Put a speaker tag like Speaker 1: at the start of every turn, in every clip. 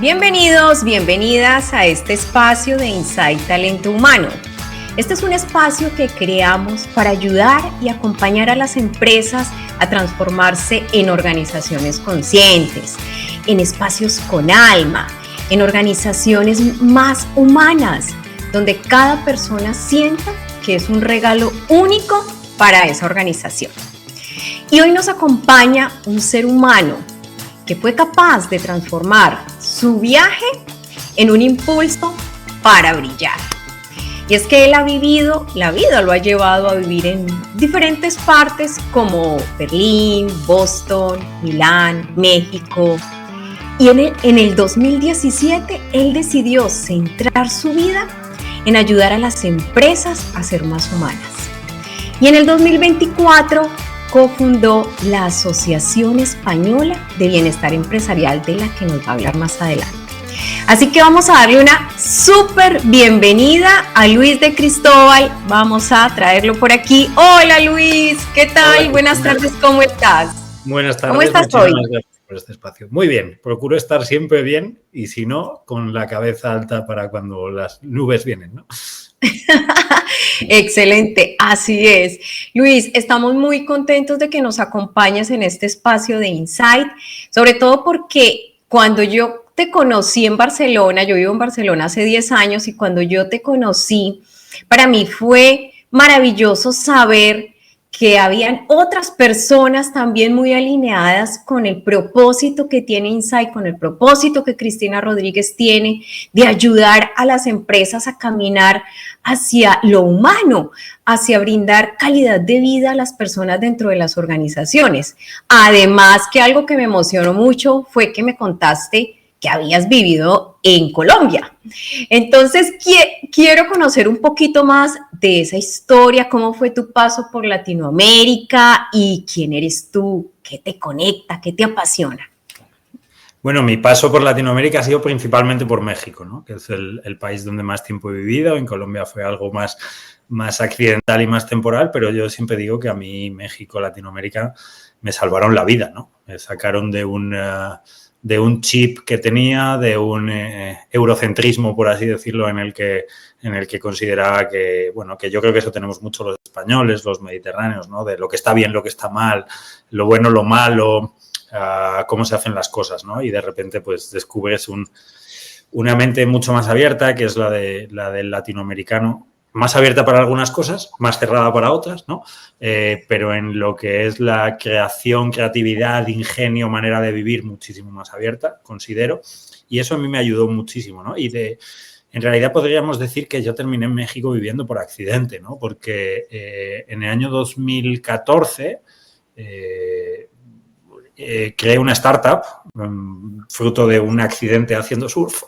Speaker 1: Bienvenidos, bienvenidas a este espacio de Insight Talento Humano. Este es un espacio que creamos para ayudar y acompañar a las empresas a transformarse en organizaciones conscientes, en espacios con alma, en organizaciones más humanas, donde cada persona sienta que es un regalo único para esa organización. Y hoy nos acompaña un ser humano que fue capaz de transformar su viaje en un impulso para brillar. Y es que él ha vivido, la vida lo ha llevado a vivir en diferentes partes como Berlín, Boston, Milán, México. Y en el 2017 él decidió centrar su vida en ayudar a las empresas a ser más humanas. Y en el 2024 cofundó la Asociación Española de Bienestar Empresarial, de la que nos va a hablar más adelante. Así que vamos a darle una súper bienvenida a Luis de Cristóbal. Vamos a traerlo por aquí. Hola Luis, ¿qué tal?
Speaker 2: Hola,
Speaker 1: buenas tardes, ¿cómo estás?
Speaker 2: Buenas tardes.
Speaker 1: ¿Cómo estás hoy?
Speaker 2: Gracias por este espacio. Muy bien, procuro estar siempre bien y si no, con la cabeza alta para cuando las nubes vienen, ¿no?
Speaker 1: Excelente, así es. Luis, estamos muy contentos de que nos acompañes en este espacio de Insight, sobre todo porque cuando yo te conocí en Barcelona, yo vivo en Barcelona hace 10 años y cuando yo te conocí, para mí fue maravilloso saber que habían otras personas también muy alineadas con el propósito que tiene Insight, con el propósito que Cristina Rodríguez tiene de ayudar a las empresas a caminar hacia lo humano, hacia brindar calidad de vida a las personas dentro de las organizaciones. Además, que algo que me emocionó mucho fue que me contaste que habías vivido en Colombia. Entonces, quiero conocer un poquito más de esa historia, cómo fue tu paso por Latinoamérica y quién eres tú, qué te conecta, qué te apasiona.
Speaker 2: Bueno, mi paso por Latinoamérica ha sido principalmente por México, ¿no? Que es el país donde más tiempo he vivido. En Colombia fue algo más accidental y más temporal, pero yo siempre digo que a mí México, Latinoamérica, me salvaron la vida, ¿no? Me sacaron de un chip que tenía, de un eurocentrismo, por así decirlo, en el que consideraba que, bueno, que yo creo que eso tenemos mucho los españoles, los mediterráneos, ¿no? De lo que está bien, lo que está mal, lo bueno, lo malo, cómo se hacen las cosas, ¿no? Y de repente, pues, descubres una mente mucho más abierta, que es la del latinoamericano, más abierta para algunas cosas, más cerrada para otras, ¿no? Pero en lo que es la creación, creatividad, ingenio, manera de vivir, muchísimo más abierta, considero. Y eso a mí me ayudó muchísimo, ¿no? En realidad podríamos decir que yo terminé en México viviendo por accidente, ¿no? Porque en el año 2014 creé una startup fruto de un accidente haciendo surf.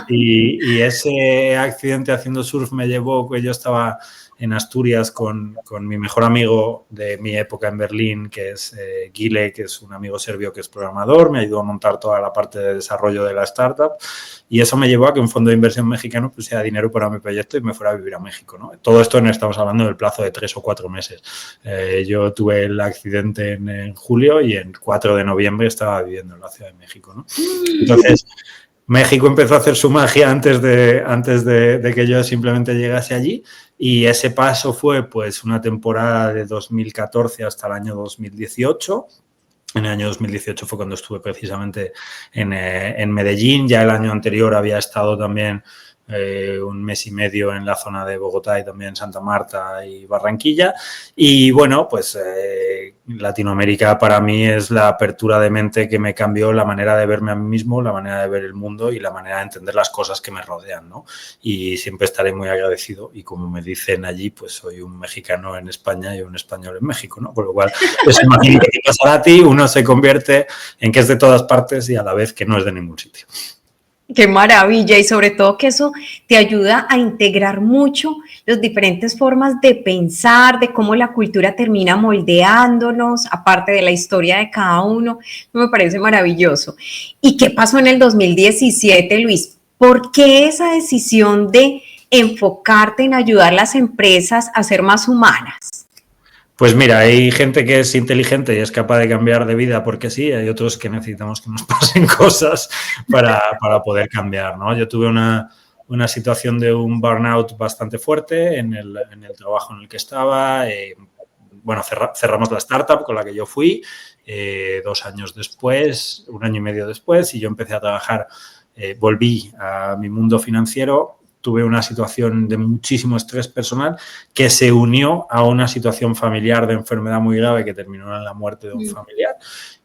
Speaker 2: Y ese accidente haciendo surf me llevó, que yo estaba en Asturias con mi mejor amigo de mi época en Berlín, que es Gile, que es un amigo serbio que es programador, me ayudó a montar toda la parte de desarrollo de la startup y eso me llevó a que un fondo de inversión mexicano pusiera dinero para mi proyecto y me fuera a vivir a México, ¿no? Todo esto no estamos hablando del plazo de 3 o 4 meses. Yo tuve el accidente en julio y en 4 de noviembre estaba viviendo en la Ciudad de México, ¿no? Entonces, México empezó a hacer su magia antes de que yo simplemente llegase allí y ese paso fue pues una temporada de 2014 hasta el año 2018. En el año 2018 fue cuando estuve precisamente en Medellín. Ya el año anterior había estado también un mes y medio en la zona de Bogotá y también Santa Marta y Barranquilla. Y bueno, pues Latinoamérica para mí es la apertura de mente que me cambió la manera de verme a mí mismo, la manera de ver el mundo y la manera de entender las cosas que me rodean, ¿no? Y siempre estaré muy agradecido y como me dicen allí, pues soy un mexicano en España y un español en México, ¿no? Por lo cual, pues imagínate que pasará a ti, uno se convierte en que es de todas partes y a la vez que no es de ningún sitio.
Speaker 1: Qué maravilla y sobre todo que eso te ayuda a integrar mucho las diferentes formas de pensar, de cómo la cultura termina moldeándonos, aparte de la historia de cada uno. Me parece maravilloso. ¿Y qué pasó en el 2017, Luis? ¿Por qué esa decisión de enfocarte en ayudar a las empresas a ser más humanas?
Speaker 2: Pues mira, hay gente que es inteligente y es capaz de cambiar de vida porque sí, hay otros que necesitamos que nos pasen cosas para poder cambiar, ¿no? Yo tuve una situación de un burnout bastante fuerte en el trabajo en el que estaba. Bueno, cerramos la startup con la que yo fui 2 años después, 1 año y medio después, y yo empecé a trabajar, volví a mi mundo financiero. Tuve una situación de muchísimo estrés personal que se unió a una situación familiar de enfermedad muy grave que terminó en la muerte de un familiar.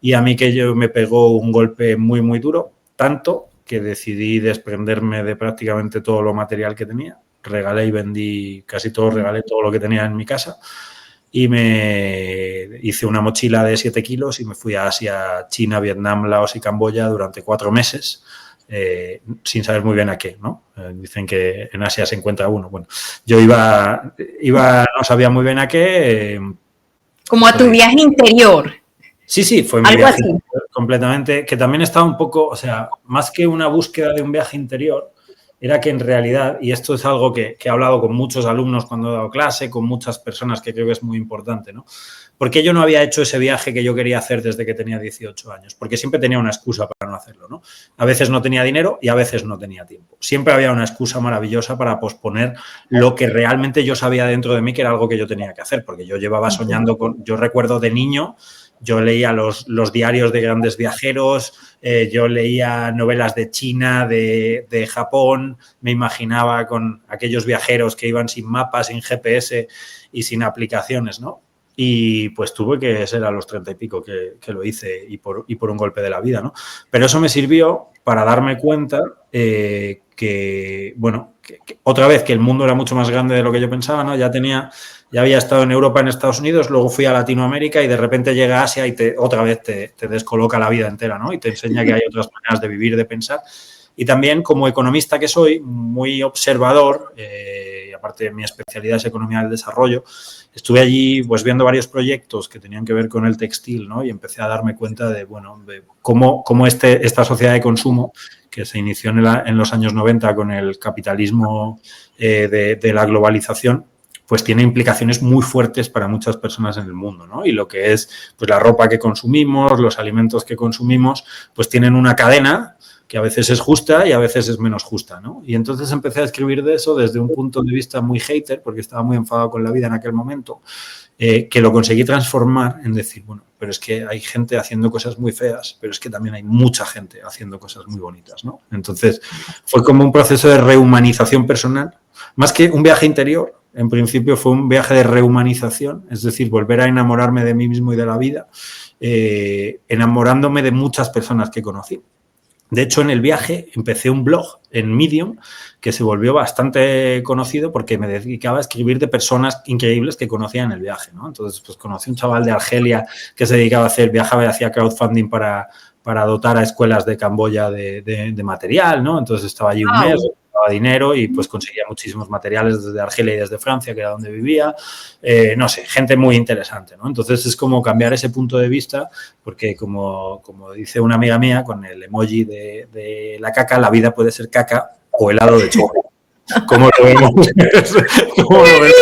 Speaker 2: Y a mí que me pegó un golpe muy, muy duro, tanto que decidí desprenderme de prácticamente todo lo material que tenía. Regalé y vendí casi todo, regalé todo lo que tenía en mi casa y me hice una mochila de 7 kilos y me fui a Asia, China, Vietnam, Laos y Camboya durante 4 meses. Sin saber muy bien a qué, ¿no? Dicen que en Asia se encuentra uno. Bueno, yo iba no sabía muy bien a qué.
Speaker 1: Como a tu viaje interior.
Speaker 2: Sí, fue mi viaje interior completamente, que también estaba un poco, o sea, más que una búsqueda de un viaje interior, era que en realidad, y esto es algo que he hablado con muchos alumnos cuando he dado clase, con muchas personas que creo que es muy importante, ¿no? Porque yo no había hecho ese viaje que yo quería hacer desde que tenía 18 años, porque siempre tenía una excusa para no hacerlo, ¿no? A veces no tenía dinero y a veces no tenía tiempo. Siempre había una excusa maravillosa para posponer lo que realmente yo sabía dentro de mí que era algo que yo tenía que hacer, porque yo llevaba soñando con, yo recuerdo de niño, yo leía los diarios de grandes viajeros, yo leía novelas de China, de Japón, me imaginaba con aquellos viajeros que iban sin mapas, sin GPS y sin aplicaciones, ¿no? Y pues tuve que ser a los 30 y pico que lo hice y por un golpe de la vida, ¿no? Pero eso me sirvió para darme cuenta que, bueno, que otra vez que el mundo era mucho más grande de lo que yo pensaba, ¿no? Ya había estado en Europa, en Estados Unidos, luego fui a Latinoamérica y de repente llega a Asia y otra vez te descoloca la vida entera, ¿no? Y te enseña que hay otras maneras de vivir, de pensar. Y también como economista que soy, muy observador, y aparte mi especialidad es economía del desarrollo, estuve allí pues viendo varios proyectos que tenían que ver con el textil, ¿no? Y empecé a darme cuenta de, bueno, de cómo esta sociedad de consumo que se inició en los años 90 con el capitalismo de la globalización, pues tiene implicaciones muy fuertes para muchas personas en el mundo, ¿no? Y lo que es pues la ropa que consumimos, los alimentos que consumimos, pues tienen una cadena que a veces es justa y a veces es menos justa, ¿no? Y entonces empecé a escribir de eso desde un punto de vista muy hater, porque estaba muy enfadado con la vida en aquel momento, que lo conseguí transformar en decir, bueno, pero es que hay gente haciendo cosas muy feas, pero es que también hay mucha gente haciendo cosas muy bonitas, ¿no? Entonces fue como un proceso de rehumanización personal, más que un viaje interior. En principio fue un viaje de rehumanización, es decir, volver a enamorarme de mí mismo y de la vida, enamorándome de muchas personas que conocí. De hecho, en el viaje empecé un blog en Medium que se volvió bastante conocido porque me dedicaba a escribir de personas increíbles que conocía en el viaje, ¿no? Entonces, pues conocí un chaval de Argelia que se dedicaba viajaba y hacía crowdfunding para dotar a escuelas de Camboya de material, ¿no? Entonces estaba allí un mes, daba dinero y pues conseguía muchísimos materiales desde Argelia y desde Francia, que era donde vivía. No sé, gente muy interesante, ¿no? Entonces es como cambiar ese punto de vista porque como dice una amiga mía con el emoji de la caca, la vida puede ser caca o helado de chocolate. ¿Cómo lo vemos? ¿Cómo lo vemos?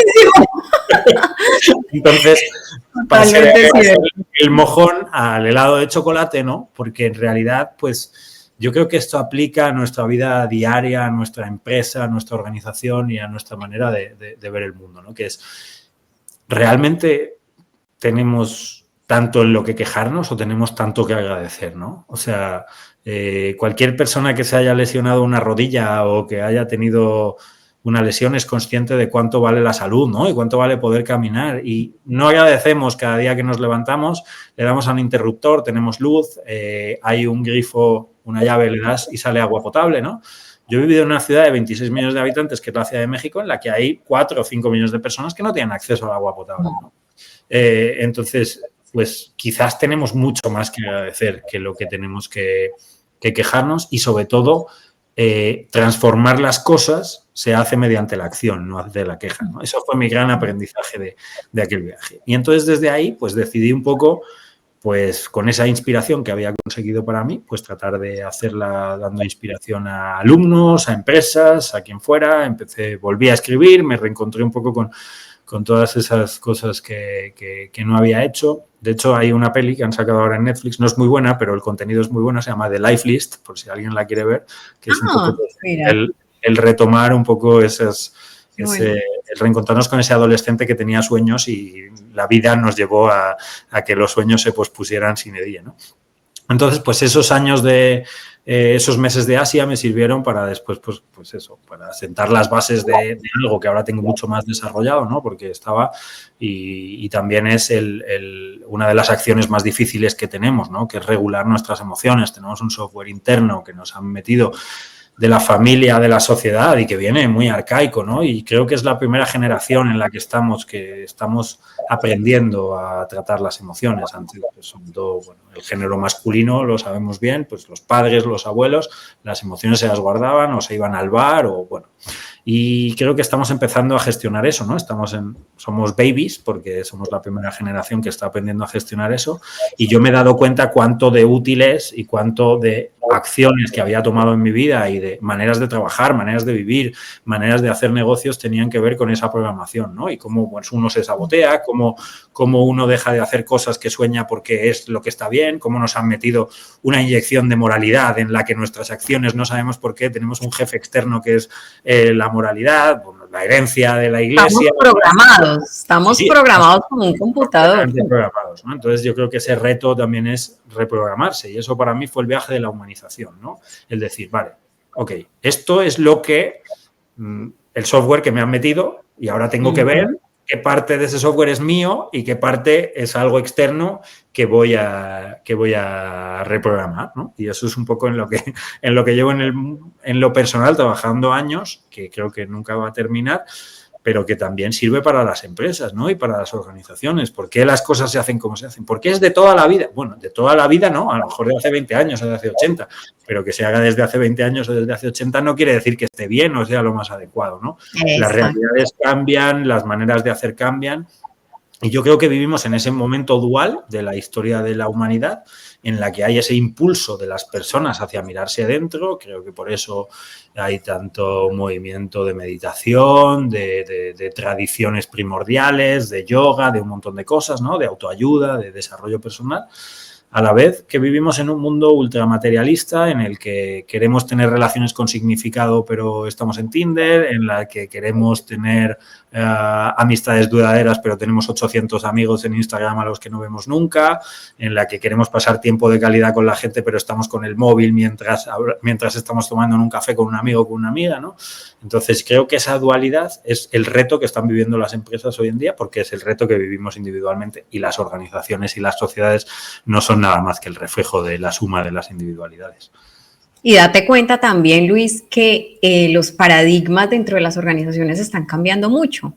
Speaker 2: Entonces, pasé el mojón al helado de chocolate, ¿no? Porque en realidad, pues, yo creo que esto aplica a nuestra vida diaria, a nuestra empresa, a nuestra organización y a nuestra manera de ver el mundo, ¿no? Que es, ¿realmente tenemos tanto en lo que quejarnos o tenemos tanto que agradecer, ¿no? O sea, cualquier persona que se haya lesionado una rodilla o que haya tenido una lesión es consciente de cuánto vale la salud, ¿no? Y cuánto vale poder caminar. Y no agradecemos cada día que nos levantamos, le damos a un interruptor, tenemos luz, hay un grifo, una llave, le das y sale agua potable, ¿no? Yo he vivido en una ciudad de 26 millones de habitantes, que es la Ciudad de México, en la que hay 4 o 5 millones de personas que no tienen acceso al agua potable, ¿no? Entonces, pues quizás tenemos mucho más que agradecer que lo que tenemos que quejarnos y sobre todo transformar las cosas se hace mediante la acción, no de la queja, ¿no? Eso fue mi gran aprendizaje de aquel viaje. Y entonces desde ahí pues decidí un poco, pues con esa inspiración que había conseguido para mí, pues tratar de hacerla dando inspiración a alumnos, a empresas, a quien fuera. Volví a escribir, me reencontré un poco con con todas esas cosas que no había hecho. De hecho, hay una peli que han sacado ahora en Netflix, no es muy buena, pero el contenido es muy bueno, se llama The Life List, por si alguien la quiere ver, que es un poco pues, el retomar un poco el reencontrarnos con ese adolescente que tenía sueños y la vida nos llevó a que los sueños se pospusieran sine die, ¿no? Entonces, pues esos años esos meses de Asia me sirvieron para después, pues eso, para sentar las bases de algo que ahora tengo mucho más desarrollado, ¿no? Porque estaba, y también es una de las acciones más difíciles que tenemos, ¿no? Que es regular nuestras emociones. Tenemos un software interno que nos han metido de la familia, de la sociedad y que viene muy arcaico, ¿no? Y creo que es la primera generación en la que estamos aprendiendo a tratar las emociones. Antes, pues, sobre todo, bueno, el género masculino, lo sabemos bien, pues los padres, los abuelos, las emociones se las guardaban o se iban al bar o, bueno. Y creo que estamos empezando a gestionar eso, ¿no? Somos babies porque somos la primera generación que está aprendiendo a gestionar eso y yo me he dado cuenta cuánto de útiles y cuánto de acciones que había tomado en mi vida y de maneras de trabajar, maneras de vivir, maneras de hacer negocios tenían que ver con esa programación, ¿no? Y cómo pues, uno se sabotea, cómo uno deja de hacer cosas que sueña porque es lo que está bien, cómo nos han metido una inyección de moralidad en la que nuestras acciones no sabemos por qué, tenemos un jefe externo que es la moralidad, bueno, la herencia de la iglesia.
Speaker 1: Estamos programados como un computador.
Speaker 2: Programados, ¿no? Entonces yo creo que ese reto también es reprogramarse y eso para mí fue el viaje de la humanización, ¿no? El decir, vale, ok, esto es lo que el software que me han metido y ahora tengo que ver qué parte de ese software es mío y qué parte es algo externo que voy a reprogramar, ¿no? Y eso es un poco en lo que llevo en lo personal trabajando años, que creo que nunca va a terminar, pero que también sirve para las empresas, ¿no? Y para las organizaciones. ¿Por qué las cosas se hacen como se hacen? ¿Por qué es de toda la vida? Bueno, de toda la vida no, a lo mejor de hace 20 años o de hace 80, pero que se haga desde hace 20 años o desde hace 80 no quiere decir que esté bien o sea lo más adecuado, ¿no? Exacto. Las realidades cambian, las maneras de hacer cambian. Y yo creo que vivimos en ese momento dual de la historia de la humanidad en la que hay ese impulso de las personas hacia mirarse adentro. Creo que por eso hay tanto movimiento de meditación, de tradiciones primordiales, de yoga, de un montón de cosas, ¿no? De autoayuda, de desarrollo personal. A la vez que vivimos en un mundo ultramaterialista en el que queremos tener relaciones con significado pero estamos en Tinder, en la que queremos tener amistades duraderas pero tenemos 800 amigos en Instagram a los que no vemos nunca, en la que queremos pasar tiempo de calidad con la gente pero estamos con el móvil mientras estamos tomando un café con un amigo o con una amiga, ¿no? Entonces creo que esa dualidad es el reto que están viviendo las empresas hoy en día porque es el reto que vivimos individualmente y las organizaciones y las sociedades no son nada más que el reflejo de la suma de las individualidades.
Speaker 1: Y date cuenta también, Luis, que los paradigmas dentro de las organizaciones están cambiando mucho.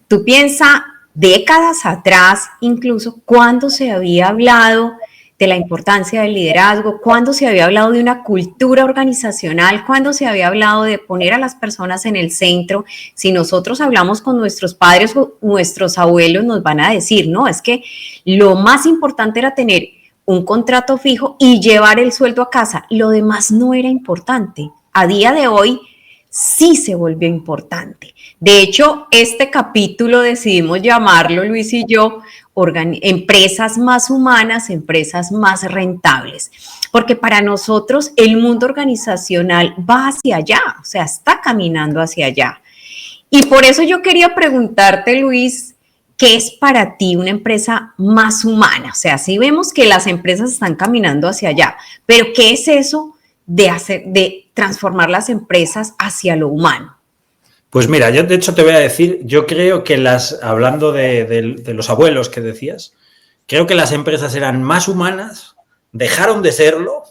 Speaker 1: Tú piensas décadas atrás, incluso cuando se había hablado de la importancia del liderazgo, cuando se había hablado de una cultura organizacional, cuando se había hablado de poner a las personas en el centro. Si nosotros hablamos con nuestros padres o nuestros abuelos, nos van a decir, no, es que lo más importante era tener un contrato fijo y llevar el sueldo a casa. Lo demás no era importante. A día de hoy sí se volvió importante. De hecho, este capítulo decidimos llamarlo, Luis y yo, empresas más humanas, empresas más rentables. Porque para nosotros el mundo organizacional va hacia allá, o sea, está caminando hacia allá. Y por eso yo quería preguntarte, Luis, ¿qué es para ti una empresa más humana? O sea, sí vemos que las empresas están caminando hacia allá, pero ¿qué es eso de transformar las empresas hacia lo humano?
Speaker 2: Pues mira, yo de hecho te voy a decir, yo creo que hablando de los abuelos que decías, creo que las empresas eran más humanas, dejaron de serlo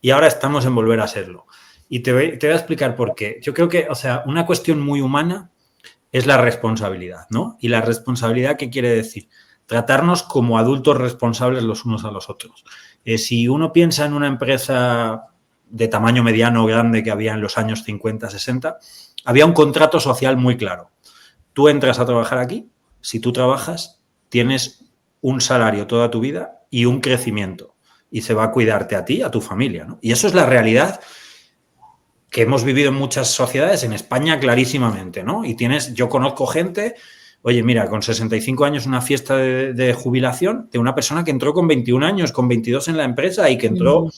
Speaker 2: y ahora estamos en volver a serlo. Y te voy a explicar por qué. Yo creo que, o sea, una cuestión muy humana es la responsabilidad, ¿no? Y la responsabilidad, ¿qué quiere decir? Tratarnos como adultos responsables los unos a los otros. Si uno piensa en una empresa de tamaño mediano o grande que había en los años 50, 60, había un contrato social muy claro. Tú entras a trabajar aquí, si tú trabajas, tienes un salario toda tu vida y un crecimiento. Y se va a cuidarte a ti, a tu familia, ¿no? Y eso es la realidad que hemos vivido en muchas sociedades, en España clarísimamente, ¿no? Y yo conozco gente oye, mira, con 65 años una fiesta de jubilación de una persona que entró con 21 años, con 22 en la empresa y que entró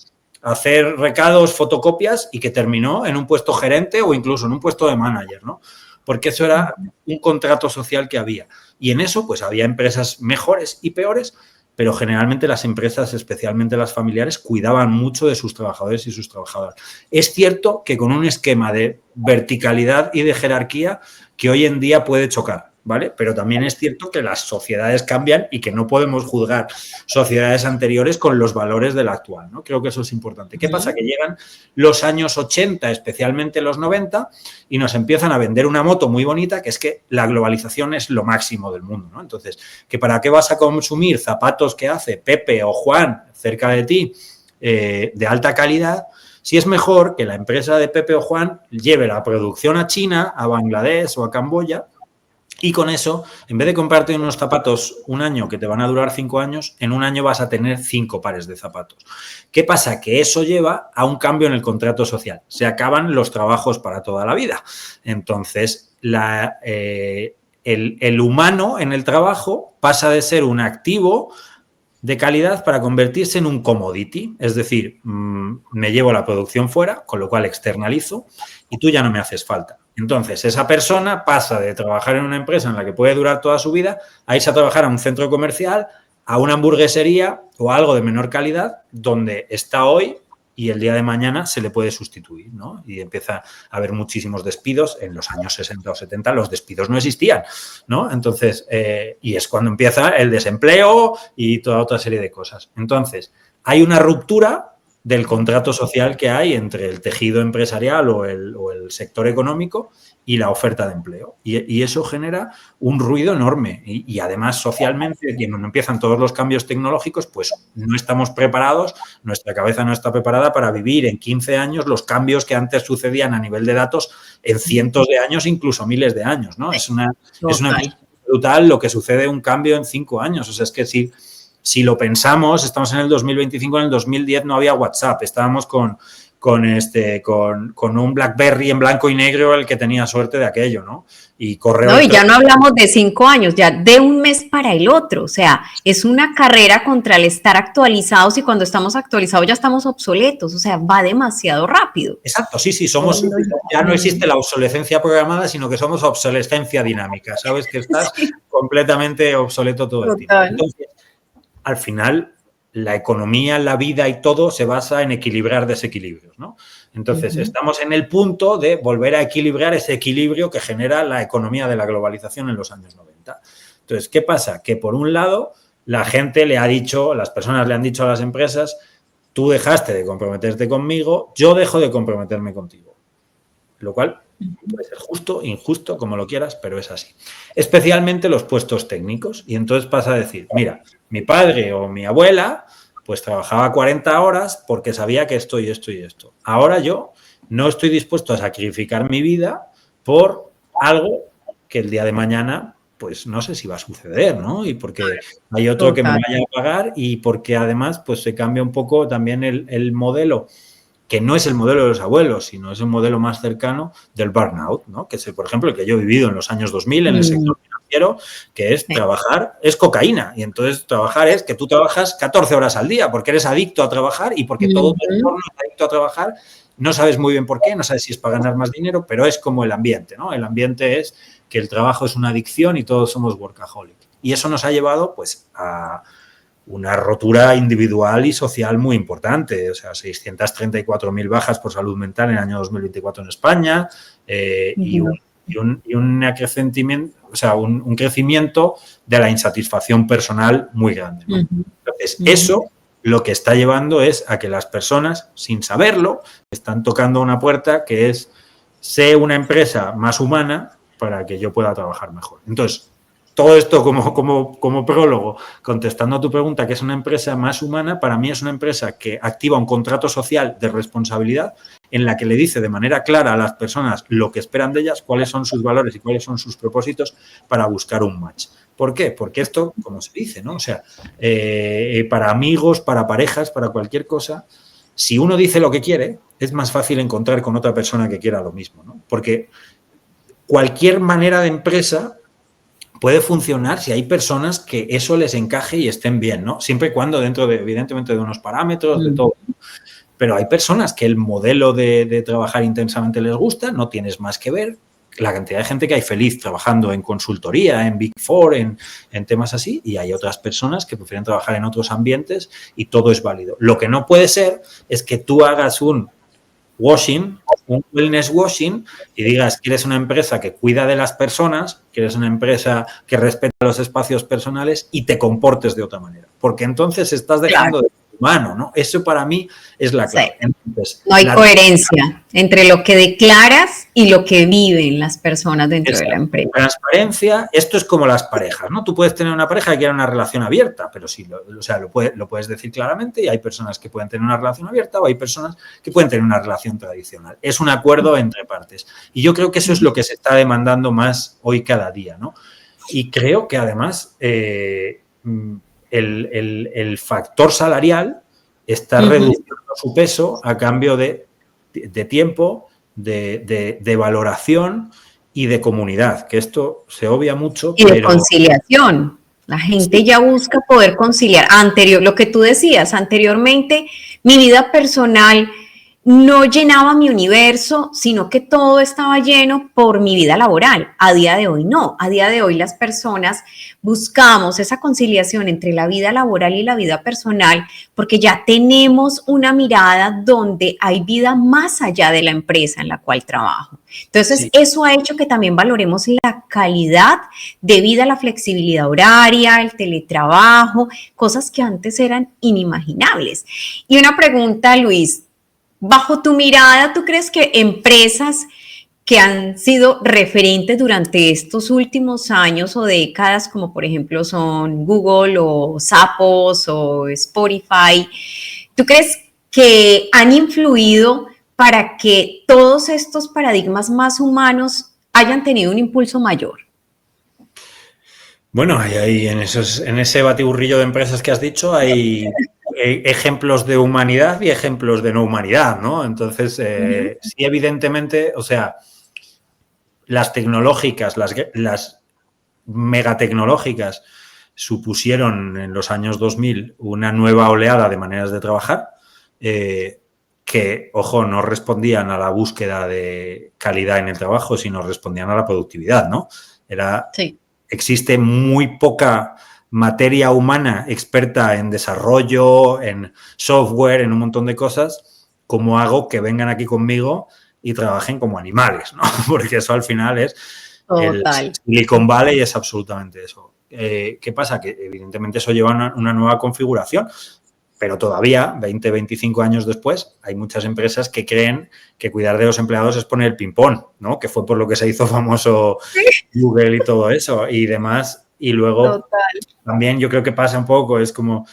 Speaker 2: a hacer recados, fotocopias y que terminó en un puesto gerente o incluso en un puesto de manager, ¿no? Porque eso era un contrato social que había. Y en eso, pues había empresas mejores y peores, pero generalmente las empresas, especialmente las familiares, cuidaban mucho de sus trabajadores y sus trabajadoras. Es cierto que con un esquema de verticalidad y de jerarquía que hoy en día puede chocar, ¿vale? Pero también es cierto que las sociedades cambian y que no podemos juzgar sociedades anteriores con los valores de la actual, ¿no? Creo que eso es importante. ¿Qué pasa? Que llegan los años 80, especialmente los 90, y nos empiezan a vender una moto muy bonita, que es que la globalización es lo máximo del mundo, ¿no? Entonces, ¿que para qué vas a consumir zapatos que hace Pepe o Juan cerca de ti de alta calidad si es mejor que la empresa de Pepe o Juan lleve la producción a China, a Bangladesh o a Camboya? Y con eso, en vez de comprarte unos zapatos un año que te van a durar 5 años, en un año vas a tener 5 pares de zapatos. ¿Qué pasa? Que eso lleva a un cambio en el contrato social. Se acaban los trabajos para toda la vida. Entonces, el humano en el trabajo pasa de ser un activo de calidad para convertirse en un commodity. Es decir, me llevo la producción fuera, con lo cual externalizo y tú ya no me haces falta. Entonces, esa persona pasa de trabajar en una empresa en la que puede durar toda su vida a irse a trabajar a un centro comercial, a una hamburguesería o a algo de menor calidad, donde está hoy y el día de mañana se le puede sustituir, ¿no? Y empieza a haber muchísimos despidos. En los años 60 o 70 los despidos no existían, ¿no? Entonces, y es cuando empieza el desempleo y toda otra serie de cosas. Entonces, hay una ruptura del contrato social que hay entre el tejido empresarial o el sector económico y la oferta de empleo. Y eso genera un ruido enorme. Y además, socialmente, cuando empiezan todos los cambios tecnológicos, pues no estamos preparados, nuestra cabeza no está preparada para vivir en 15 años los cambios que antes sucedían a nivel de datos en cientos de años, incluso miles de años, ¿no? Es una brutal lo que sucede un cambio en 5 años. O sea, es que si lo pensamos, estamos en el 2025, en el 2010 no había WhatsApp, estábamos con un BlackBerry en blanco y negro el que tenía suerte de aquello, ¿no? Y correo.
Speaker 1: No, y ya no hablamos de 5 años, ya de un mes para el otro. O sea, es una carrera contra el estar actualizados y cuando estamos actualizados ya estamos obsoletos. O sea, va demasiado rápido.
Speaker 2: Exacto, sí, ya no existe la obsolescencia programada, sino que somos obsolescencia dinámica. Sabes que estás completamente obsoleto todo el tiempo. Entonces, al final, la economía, la vida y todo se basa en equilibrar desequilibrios, ¿no? Entonces, estamos en el punto de volver a equilibrar ese equilibrio que genera la economía de la globalización en los años 90. Entonces, ¿qué pasa? Que por un lado, las personas le han dicho a las empresas, tú dejaste de comprometerte conmigo, yo dejo de comprometerme contigo. Lo cual puede ser justo, injusto, como lo quieras, pero es así. Especialmente los puestos técnicos. Y entonces pasa a decir, mira, mi padre o mi abuela pues trabajaba 40 horas porque sabía que esto y esto y esto. Ahora yo no estoy dispuesto a sacrificar mi vida por algo que el día de mañana pues no sé si va a suceder, ¿no? Y porque hay otro que me vaya a pagar y porque además pues se cambia un poco también el modelo, que no es el modelo de los abuelos, sino es un modelo más cercano del burnout, ¿no? Que es, por ejemplo, el que yo he vivido en los años 2000 en el sector financiero, que es trabajar, es cocaína. Y entonces trabajar es que tú trabajas 14 horas al día porque eres adicto a trabajar y porque todo tu entorno es adicto a trabajar. No sabes muy bien por qué, no sabes si es para ganar más dinero, pero es como el ambiente, ¿no? El ambiente es que el trabajo es una adicción y todos somos workaholic. Y eso nos ha llevado, pues, a una rotura individual y social muy importante. O sea, 634.000 bajas por salud mental en el año 2024 en España y un acrecentamiento, o sea, un crecimiento de la insatisfacción personal muy grande, ¿no? Entonces, eso lo que está llevando es a que las personas, sin saberlo, están tocando una puerta que es, sé una empresa más humana para que yo pueda trabajar mejor. Entonces, todo esto como prólogo, contestando a tu pregunta, que es una empresa más humana, para mí es una empresa que activa un contrato social de responsabilidad en la que le dice de manera clara a las personas lo que esperan de ellas, cuáles son sus valores y cuáles son sus propósitos para buscar un match. ¿Por qué? Porque esto, como se dice, ¿no? O sea, para amigos, para parejas, para cualquier cosa, si uno dice lo que quiere, es más fácil encontrar con otra persona que quiera lo mismo, ¿no? Porque cualquier manera de empresa puede funcionar si hay personas que eso les encaje y estén bien, ¿no? Siempre y cuando dentro de, evidentemente, de unos parámetros, de todo. Pero hay personas que el modelo de trabajar intensamente les gusta, no tienes más que ver la cantidad de gente que hay feliz trabajando en consultoría, en Big Four, en temas así, y hay otras personas que prefieren trabajar en otros ambientes y todo es válido. Lo que no puede ser es que tú hagas un wellness washing y digas que eres una empresa que cuida de las personas, que eres una empresa que respeta los espacios personales y te comportes de otra manera. Porque entonces estás dejando de ser humano, ¿no? Eso para mí es la clave.
Speaker 1: Sí.
Speaker 2: Entonces,
Speaker 1: no hay coherencia entre lo que declaras y lo que viven las personas dentro de la empresa.
Speaker 2: Transparencia, esto es como las parejas, ¿no? Tú puedes tener una pareja que quiera una relación abierta, pero sí, lo puedes decir claramente y hay personas que pueden tener una relación abierta o hay personas que pueden tener una relación tradicional. Es un acuerdo entre partes. Y yo creo que eso es lo que se está demandando más hoy cada día, ¿no? Y creo que además el factor salarial está reduciendo su peso a cambio de tiempo, de valoración y de comunidad, que esto se obvia mucho.
Speaker 1: Y de conciliación. La gente ya busca poder conciliar. Lo que tú decías, anteriormente mi vida personal no llenaba mi universo, sino que todo estaba lleno por mi vida laboral. A día de hoy no. A día de hoy las personas buscamos esa conciliación entre la vida laboral y la vida personal porque ya tenemos una mirada donde hay vida más allá de la empresa en la cual trabajo. Entonces, eso ha hecho que también valoremos la calidad de vida, la flexibilidad horaria, el teletrabajo, cosas que antes eran inimaginables. Y una pregunta, Luis. Bajo tu mirada, ¿tú crees que empresas que han sido referentes durante estos últimos años o décadas, como por ejemplo son Google o Zappos o Spotify, ¿tú crees que han influido para que todos estos paradigmas más humanos hayan tenido un impulso mayor?
Speaker 2: Bueno, hay en ese batiburrillo de empresas que has dicho hay ejemplos de humanidad y ejemplos de no humanidad, ¿no? Entonces, sí, evidentemente, o sea, las tecnológicas, las megatecnológicas supusieron en los años 2000 una nueva oleada de maneras de trabajar que, ojo, no respondían a la búsqueda de calidad en el trabajo, sino respondían a la productividad, ¿no? Existe muy poca materia humana experta en desarrollo, en software, en un montón de cosas. ¿Cómo hago que vengan aquí conmigo y trabajen como animales, ¿no? Porque eso al final es el Silicon Valley, es absolutamente eso. ¿Qué pasa? Que evidentemente eso lleva una nueva configuración, pero todavía, 20, 25 años después, hay muchas empresas que creen que cuidar de los empleados es poner el ping-pong, ¿no? Que fue por lo que se hizo famoso Google y todo eso y demás. Y luego también yo creo que pasa un poco, es como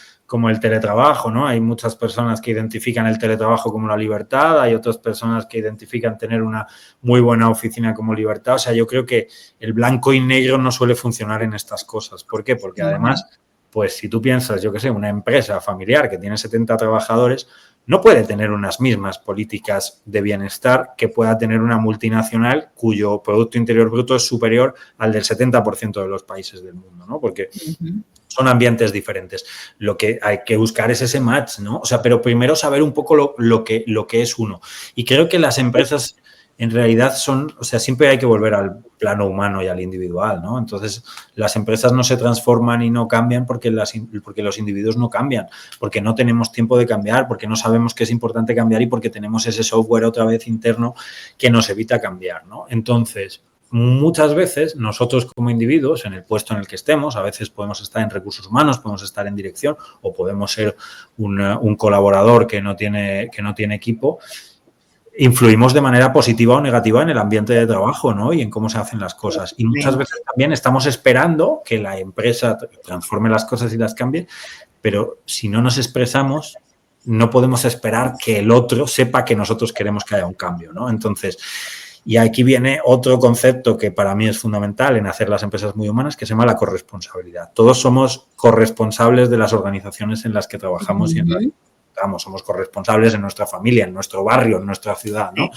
Speaker 2: el teletrabajo, ¿no? Hay muchas personas que identifican el teletrabajo como la libertad, hay otras personas que identifican tener una muy buena oficina como libertad. O sea, yo creo que el blanco y negro no suele funcionar en estas cosas. ¿Por qué? Porque además, pues si tú piensas, yo qué sé, una empresa familiar que tiene 70 trabajadores, no puede tener unas mismas políticas de bienestar que pueda tener una multinacional cuyo Producto Interior Bruto es superior al del 70% de los países del mundo, ¿no? Porque son ambientes diferentes. Lo que hay que buscar es ese match, ¿no? O sea, pero primero saber un poco lo que es uno. Y creo que las empresas en realidad siempre hay que volver al plano humano y al individual, ¿no? Entonces, las empresas no se transforman y no cambian porque los individuos no cambian, porque no tenemos tiempo de cambiar, porque no sabemos que es importante cambiar y porque tenemos ese software otra vez interno que nos evita cambiar, ¿no? Entonces, muchas veces nosotros como individuos, en el puesto en el que estemos, a veces podemos estar en recursos humanos, podemos estar en dirección o podemos ser un colaborador que no tiene equipo, influimos de manera positiva o negativa en el ambiente de trabajo, ¿no? Y en cómo se hacen las cosas. Y muchas veces también estamos esperando que la empresa transforme las cosas y las cambie, pero si no nos expresamos, no podemos esperar que el otro sepa que nosotros queremos que haya un cambio, ¿no? Entonces, y aquí viene otro concepto que para mí es fundamental en hacer las empresas muy humanas, que se llama la corresponsabilidad. Todos somos corresponsables de las organizaciones en las que trabajamos y en las que somos corresponsables en nuestra familia, en nuestro barrio, en nuestra ciudad, ¿no?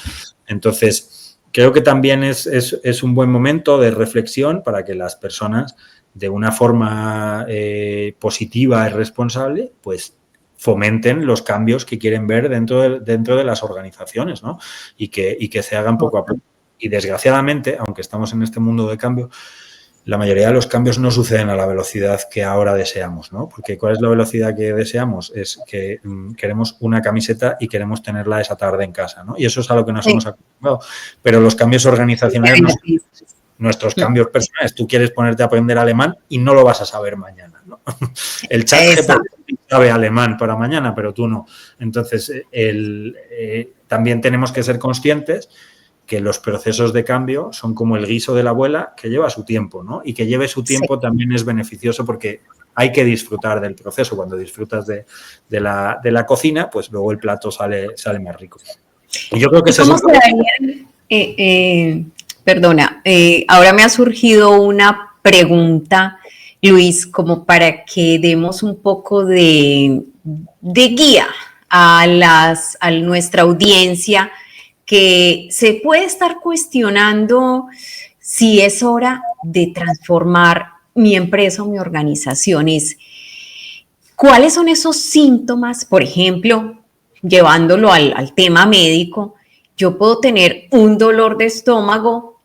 Speaker 2: Entonces, creo que también es un buen momento de reflexión para que las personas, de una forma positiva y responsable, pues fomenten los cambios que quieren ver dentro de las organizaciones, ¿no? Y que se hagan poco a poco. Y desgraciadamente, aunque estamos en este mundo de cambio, la mayoría de los cambios no suceden a la velocidad que ahora deseamos, ¿no? Porque ¿cuál es la velocidad que deseamos? Es que queremos una camiseta y queremos tenerla esa tarde en casa, ¿no? Y eso es a lo que nos hemos acostumbrado. Pero los cambios organizacionales no son nuestros cambios personales. Tú quieres ponerte a aprender alemán y no lo vas a saber mañana, ¿no? El chat sabe alemán para mañana, pero tú no. Entonces, también tenemos que ser conscientes que los procesos de cambio son como el guiso de la abuela que lleva su tiempo, ¿no? Y que lleve su tiempo también es beneficioso porque hay que disfrutar del proceso. Cuando disfrutas de la cocina, pues luego el plato sale más rico. Y yo creo que
Speaker 1: ahora me ha surgido una pregunta, Luis, como para que demos un poco de guía a nuestra audiencia, que se puede estar cuestionando si es hora de transformar mi empresa o mi organización. ¿Cuáles son esos síntomas? Por ejemplo, llevándolo al tema médico, yo puedo tener un dolor de estómago,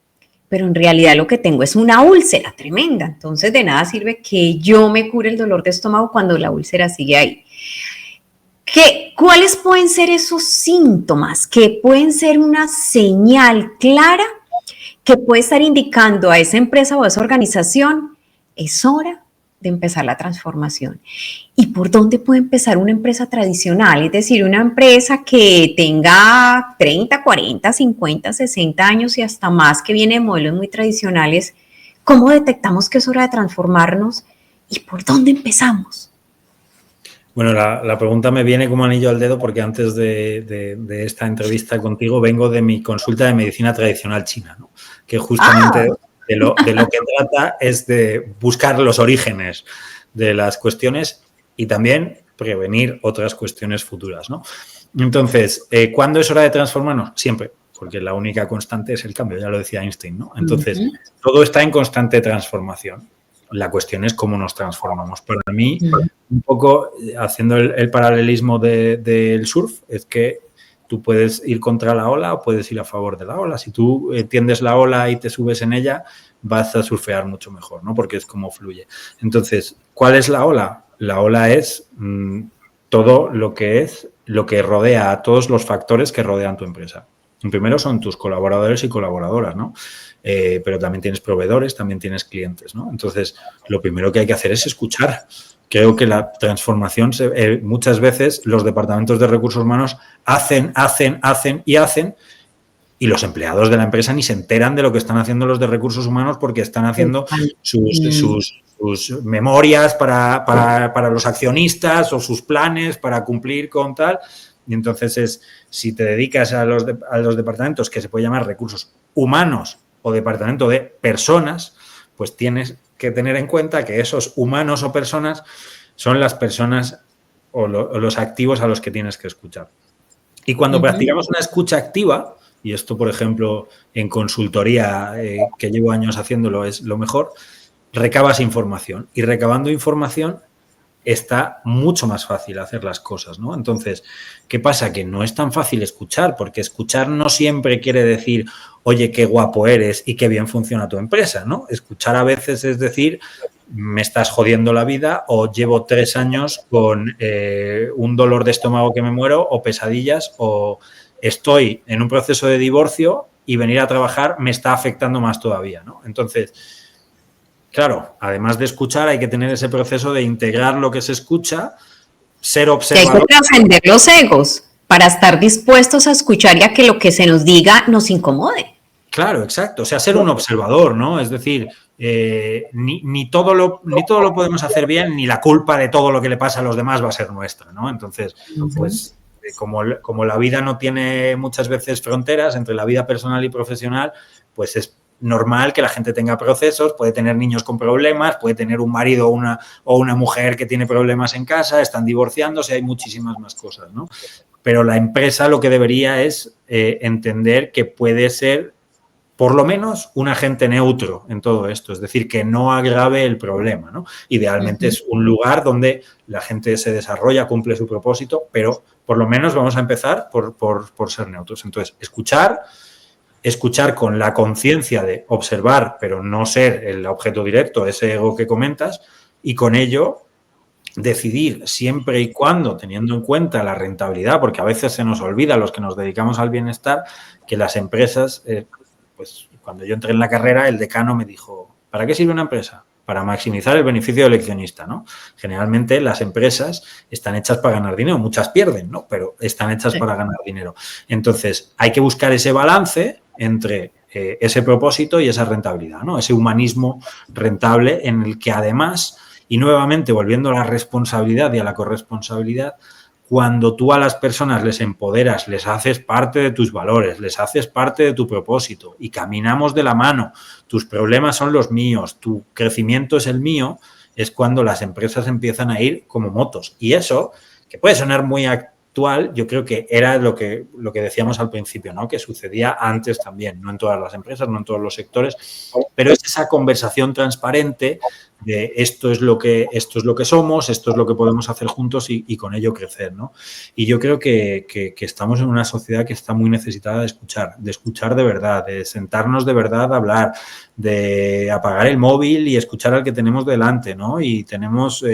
Speaker 1: pero en realidad lo que tengo es una úlcera tremenda. Entonces, de nada sirve que yo me cure el dolor de estómago cuando la úlcera sigue ahí. ¿Cuáles pueden ser esos síntomas que pueden ser una señal clara que puede estar indicando a esa empresa o a esa organización es hora de empezar la transformación? ¿Y por dónde puede empezar una empresa tradicional? Es decir, una empresa que tenga 30, 40, 50, 60 años y hasta más, que viene de modelos muy tradicionales. ¿Cómo detectamos que es hora de transformarnos y por dónde empezamos?
Speaker 2: Bueno, la pregunta me viene como anillo al dedo porque antes de esta entrevista contigo vengo de mi consulta de medicina tradicional china, ¿no? Que justamente de lo que trata es de buscar los orígenes de las cuestiones y también prevenir otras cuestiones futuras, ¿no? Entonces, ¿cuándo es hora de transformarnos? Siempre, porque la única constante es el cambio, ya lo decía Einstein, ¿no? Entonces, todo está en constante transformación. La cuestión es cómo nos transformamos. Para mí, un poco haciendo el paralelismo del surf, es que tú puedes ir contra la ola o puedes ir a favor de la ola. Si tú tiendes la ola y te subes en ella, vas a surfear mucho mejor, ¿no? Porque es como fluye. Entonces, ¿cuál es la ola? La ola es todo lo que rodea a todos los factores que rodean tu empresa. El primero son tus colaboradores y colaboradoras, ¿no? Pero también tienes proveedores, también tienes clientes, ¿no? Entonces, lo primero que hay que hacer es escuchar. Creo que la transformación, muchas veces los departamentos de recursos humanos hacen y los empleados de la empresa ni se enteran de lo que están haciendo los de recursos humanos porque están haciendo sus memorias para los accionistas o sus planes para cumplir con tal. Y entonces si te dedicas a los departamentos que se puede llamar recursos humanos o departamento de personas, pues tienes que tener en cuenta que esos humanos o personas son las personas o los activos a los que tienes que escuchar. Y cuando practicamos una escucha activa, y esto, por ejemplo, en consultoría, que llevo años haciéndolo, es lo mejor, recabas información. Y recabando información está mucho más fácil hacer las cosas, ¿no? Entonces, ¿qué pasa? Que no es tan fácil escuchar, porque escuchar no siempre quiere decir, oye, qué guapo eres y qué bien funciona tu empresa, ¿no? Escuchar a veces es decir, me estás jodiendo la vida o llevo 3 años con un dolor de estómago que me muero o pesadillas o estoy en un proceso de divorcio y venir a trabajar me está afectando más todavía, ¿no? Entonces, claro, además de escuchar, hay que tener ese proceso de integrar lo que se escucha, ser observador.
Speaker 1: Hay que trascender los egos para estar dispuestos a escuchar y a que lo que se nos diga nos incomode.
Speaker 2: Claro, exacto. O sea, ser un observador, ¿no? Es decir, ni todo lo podemos hacer bien, ni la culpa de todo lo que le pasa a los demás va a ser nuestra, ¿no? Entonces, pues, como la vida no tiene muchas veces fronteras entre la vida personal y profesional, pues es normal que la gente tenga procesos, puede tener niños con problemas, puede tener un marido o una mujer que tiene problemas en casa, están divorciándose, hay muchísimas más cosas, ¿no? Pero la empresa lo que debería es entender que puede ser por lo menos un agente neutro en todo esto, es decir, que no agrave el problema, ¿no? Idealmente es un lugar donde la gente se desarrolla, cumple su propósito, pero por lo menos vamos a empezar por ser neutros. Entonces, escuchar con la conciencia de observar, pero no ser el objeto directo, ese ego que comentas, y con ello decidir siempre y cuando, teniendo en cuenta la rentabilidad, porque a veces se nos olvida, los que nos dedicamos al bienestar, que las empresas, pues cuando yo entré en la carrera, el decano me dijo, ¿para qué sirve una empresa? Para maximizar el beneficio del accionista, ¿no? Generalmente las empresas están hechas para ganar dinero, muchas pierden, ¿no? Pero están hechas para ganar dinero. Entonces, hay que buscar ese balance entre ese propósito y esa rentabilidad, ¿no? Ese humanismo rentable en el que además, y nuevamente volviendo a la responsabilidad y a la corresponsabilidad, cuando tú a las personas les empoderas, les haces parte de tus valores, les haces parte de tu propósito y caminamos de la mano, tus problemas son los míos, tu crecimiento es el mío, es cuando las empresas empiezan a ir como motos. Y eso, que puede sonar muy actual, yo creo que era lo que decíamos al principio, ¿no? Que sucedía antes también, no en todas las empresas, no en todos los sectores, pero es esa conversación transparente de esto es lo que somos, esto es lo que podemos hacer juntos y con ello crecer, ¿no? Y yo creo que estamos en una sociedad que está muy necesitada de escuchar de verdad, de sentarnos de verdad a hablar, de apagar el móvil y escuchar al que tenemos delante, ¿no? Y tenemos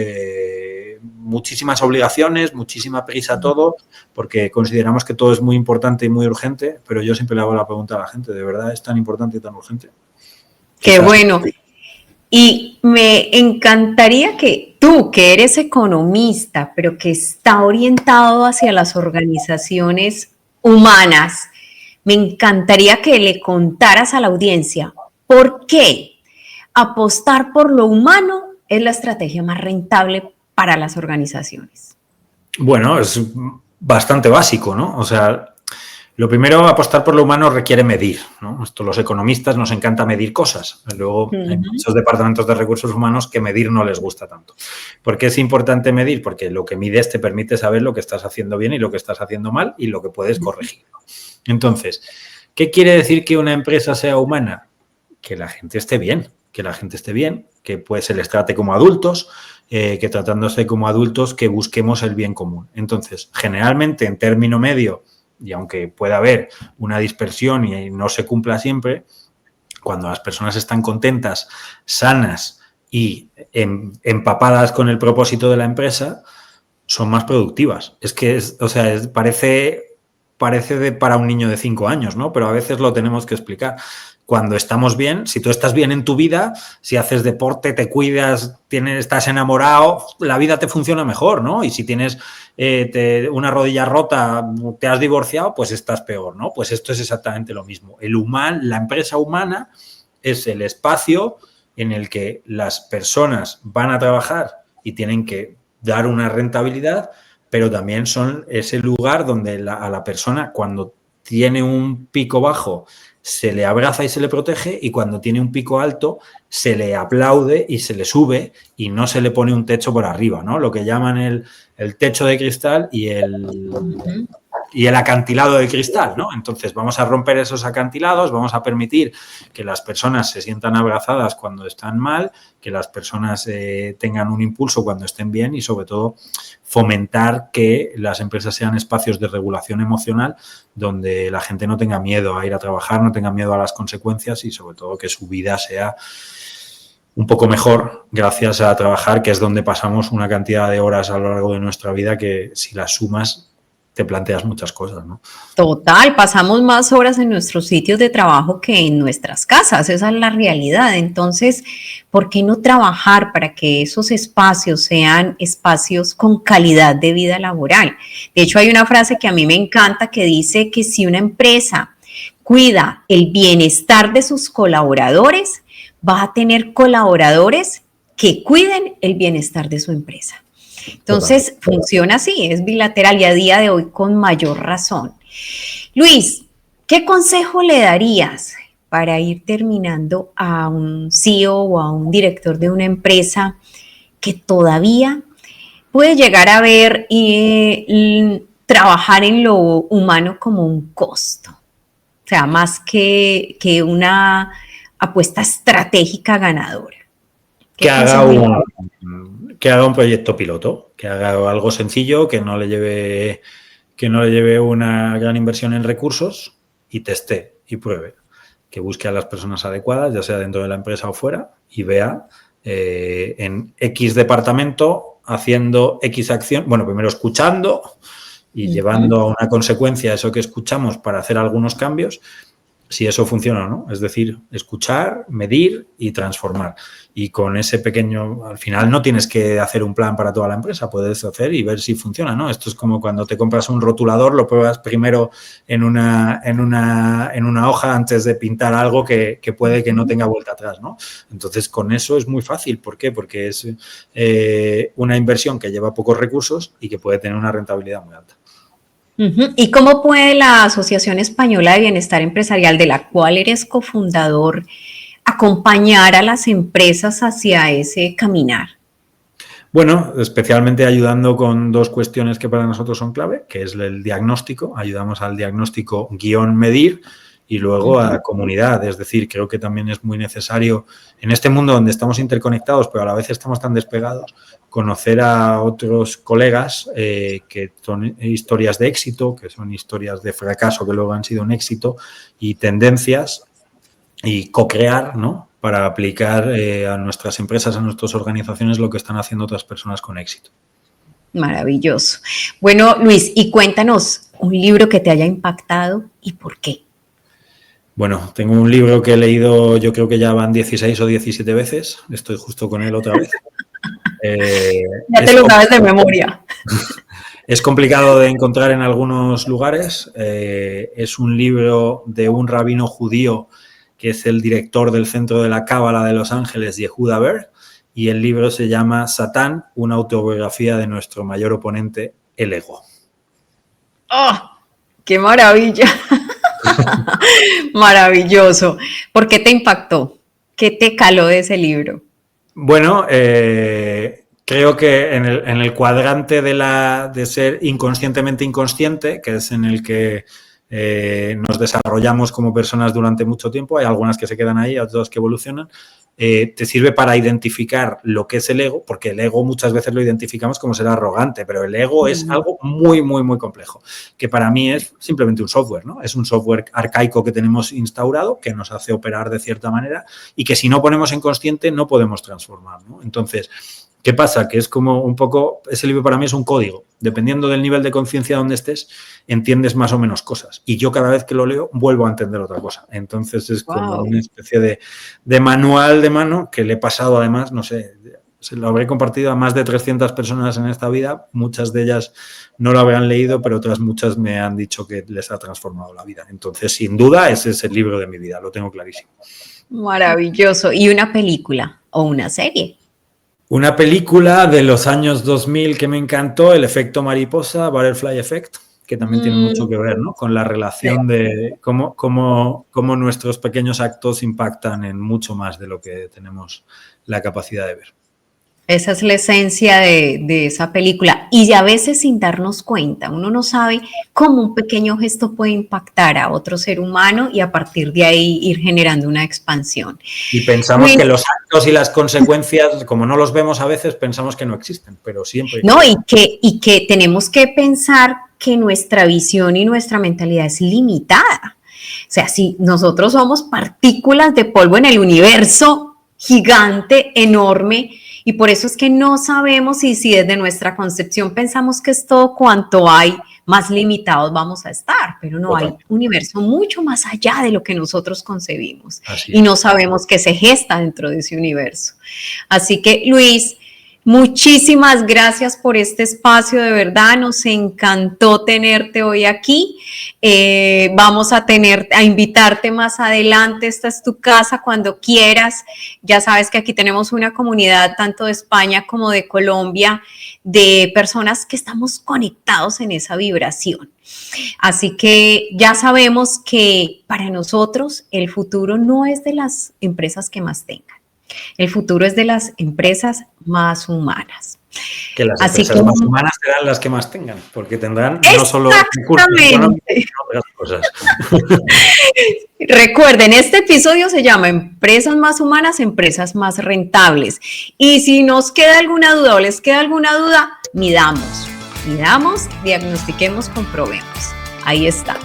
Speaker 2: muchísimas obligaciones, muchísima prisa a todo, porque consideramos que todo es muy importante y muy urgente, pero yo siempre le hago la pregunta a la gente, ¿de verdad es tan importante y tan urgente?
Speaker 1: Qué bueno. Y me encantaría que tú, que eres economista, pero que está orientado hacia las organizaciones humanas, me encantaría que le contaras a la audiencia por qué apostar por lo humano es la estrategia más rentable para las organizaciones.
Speaker 2: Bueno, es bastante básico, ¿no? O sea, lo primero, apostar por lo humano requiere medir, ¿no? Esto los economistas nos encanta medir cosas. Luego hay muchos departamentos de recursos humanos que medir no les gusta tanto. ¿Por qué es importante medir? Porque lo que mides te permite saber lo que estás haciendo bien y lo que estás haciendo mal y lo que puedes corregir. Entonces, ¿qué quiere decir que una empresa sea humana? Que la gente esté bien, que pues se les trate como adultos, que tratándose como adultos que busquemos el bien común. Entonces, generalmente en término medio, y aunque pueda haber una dispersión y no se cumpla siempre, cuando las personas están contentas, sanas y empapadas con el propósito de la empresa, son más productivas. Es que, parece para un niño de 5 años, ¿no? Pero a veces lo tenemos que explicar. Cuando estamos bien, si tú estás bien en tu vida, si haces deporte, te cuidas, estás enamorado, la vida te funciona mejor, ¿no? Y si tienes una rodilla rota, te has divorciado, pues estás peor, ¿no? Pues esto es exactamente lo mismo. La empresa humana es el espacio en el que las personas van a trabajar y tienen que dar una rentabilidad, pero también son ese lugar donde a la persona, cuando tiene un pico bajo, se le abraza y se le protege, y cuando tiene un pico alto se le aplaude y se le sube y no se le pone un techo por arriba, ¿no? Lo que llaman el techo de cristal y el acantilado de cristal, ¿no? Entonces vamos a romper esos acantilados, vamos a permitir que las personas se sientan abrazadas cuando están mal, que las personas tengan un impulso cuando estén bien y sobre todo fomentar que las empresas sean espacios de regulación emocional donde la gente no tenga miedo a ir a trabajar, no tenga miedo a las consecuencias y sobre todo que su vida sea un poco mejor gracias a trabajar, que es donde pasamos una cantidad de horas a lo largo de nuestra vida que si las sumas te planteas muchas cosas, ¿no?
Speaker 1: Total, pasamos más horas en nuestros sitios de trabajo que en nuestras casas, esa es la realidad. Entonces, ¿por qué no trabajar para que esos espacios sean espacios con calidad de vida laboral? De hecho, hay una frase que a mí me encanta que dice que si una empresa cuida el bienestar de sus colaboradores, va a tener colaboradores que cuiden el bienestar de su empresa. Entonces, funciona así, es bilateral y a día de hoy con mayor razón. Luis, ¿qué consejo le darías para ir terminando a un CEO o a un director de una empresa que todavía puede llegar a ver y trabajar en lo humano como un costo? O sea, más que una apuesta estratégica ganadora.
Speaker 2: Que haga un proyecto piloto, que haga algo sencillo, que no le lleve una gran inversión en recursos y teste y pruebe. Que busque a las personas adecuadas, ya sea dentro de la empresa o fuera, y vea en X departamento haciendo X acción, bueno, primero escuchando y llevando a una consecuencia eso que escuchamos para hacer algunos cambios, si eso funciona o no. Es decir, escuchar, medir y transformar. Y con ese pequeño, al final no tienes que hacer un plan para toda la empresa, puedes hacer y ver si funciona, ¿no? Esto es como cuando te compras un rotulador, lo pruebas primero en una hoja antes de pintar algo que puede que no tenga vuelta atrás, ¿no? Entonces, con eso es muy fácil. ¿Por qué? Porque es una inversión que lleva pocos recursos y que puede tener una rentabilidad muy alta.
Speaker 1: ¿Y cómo puede la Asociación Española de Bienestar Empresarial, de la cual eres cofundador, acompañar a las empresas hacia ese caminar?
Speaker 2: Bueno, especialmente ayudando con dos cuestiones que para nosotros son clave, que es el diagnóstico, ayudamos al diagnóstico _medir y luego a comunidad. Es decir, creo que también es muy necesario en este mundo donde estamos interconectados, pero a la vez estamos tan despegados, conocer a otros colegas que son historias de éxito, que son historias de fracaso que luego han sido un éxito y tendencias y co-crear, ¿no? Para aplicar a nuestras empresas, a nuestras organizaciones lo que están haciendo otras personas con éxito.
Speaker 1: Maravilloso. Bueno, Luis, y cuéntanos un libro que te haya impactado y por qué.
Speaker 2: Bueno, tengo un libro que he leído, yo creo que ya van 16 o 17 veces, estoy justo con él otra vez.
Speaker 1: Ya te lo sabes de memoria.
Speaker 2: Es complicado de encontrar en algunos lugares. Es un libro de un rabino judío que es el director del Centro de la Cábala de Los Ángeles, Yehuda Ber, y el libro se llama Satán, una autobiografía de nuestro mayor oponente, el ego.
Speaker 1: ¡Oh, qué maravilla! Maravilloso. ¿Por qué te impactó? ¿Qué te caló de ese libro?
Speaker 2: Bueno, creo que en el cuadrante de ser inconscientemente inconsciente, que es en el que nos desarrollamos como personas durante mucho tiempo, hay algunas que se quedan ahí, otras que evolucionan, te sirve para identificar lo que es el ego, porque el ego muchas veces lo identificamos como ser arrogante, pero el ego es algo muy, muy, muy complejo, que para mí es simplemente un software, ¿no? Es un software arcaico que tenemos instaurado, que nos hace operar de cierta manera y que si no ponemos en consciente no podemos transformar, ¿no? Entonces, ¿qué pasa? Que es como un poco, ese libro para mí es un código. Dependiendo del nivel de conciencia donde estés, entiendes más o menos cosas. Y yo cada vez que lo leo vuelvo a entender otra cosa. Entonces es como una especie de manual de mano que le he pasado además, no sé, se lo habré compartido a más de 300 personas en esta vida. Muchas de ellas no lo habrán leído, pero otras muchas me han dicho que les ha transformado la vida. Entonces, sin duda, ese es el libro de mi vida, lo tengo clarísimo.
Speaker 1: Maravilloso. ¿Y una película o una serie?
Speaker 2: Una película de los años 2000 que me encantó, El efecto mariposa, Butterfly Effect, que también tiene mucho que ver, ¿no? Con la relación de cómo nuestros pequeños actos impactan en mucho más de lo que tenemos la capacidad de ver.
Speaker 1: Esa es la esencia de esa película. Y a veces sin darnos cuenta, uno no sabe cómo un pequeño gesto puede impactar a otro ser humano y a partir de ahí ir generando una expansión.
Speaker 2: Y pensamos que los actos y las consecuencias, como no los vemos a veces, pensamos que no existen, pero siempre.
Speaker 1: No, y que tenemos que pensar que nuestra visión y nuestra mentalidad es limitada. O sea, si nosotros somos partículas de polvo en el universo gigante, enorme, y por eso es que no sabemos y si desde nuestra concepción pensamos que es todo cuanto hay, más limitados vamos a estar, pero no, hay un universo mucho más allá de lo que nosotros concebimos y no sabemos qué se gesta dentro de ese universo. Así que, Luis, muchísimas gracias por este espacio, de verdad, nos encantó tenerte hoy aquí. Vamos a invitarte más adelante, esta es tu casa cuando quieras. Ya sabes que aquí tenemos una comunidad tanto de España como de Colombia, de personas que estamos conectados en esa vibración. Así que ya sabemos que para nosotros el futuro no es de las empresas que más tengan. El futuro es de las empresas más humanas.
Speaker 2: Que las empresas más humanas serán las que más tengan, porque tendrán no solo recursos económicos, sino otras cosas.
Speaker 1: Recuerden, este episodio se llama Empresas más humanas, empresas más rentables. Y si nos queda alguna duda o les queda alguna duda, midamos, diagnostiquemos, comprobemos. Ahí está.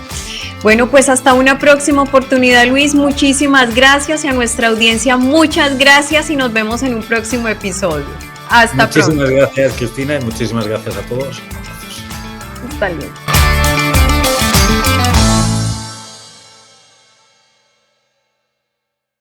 Speaker 1: Bueno, pues hasta una próxima oportunidad, Luis. Muchísimas gracias y a nuestra audiencia, muchas gracias y nos vemos en un próximo episodio. Hasta pronto.
Speaker 2: Muchísimas gracias, Cristina, y muchísimas gracias a todos.
Speaker 1: Hasta luego.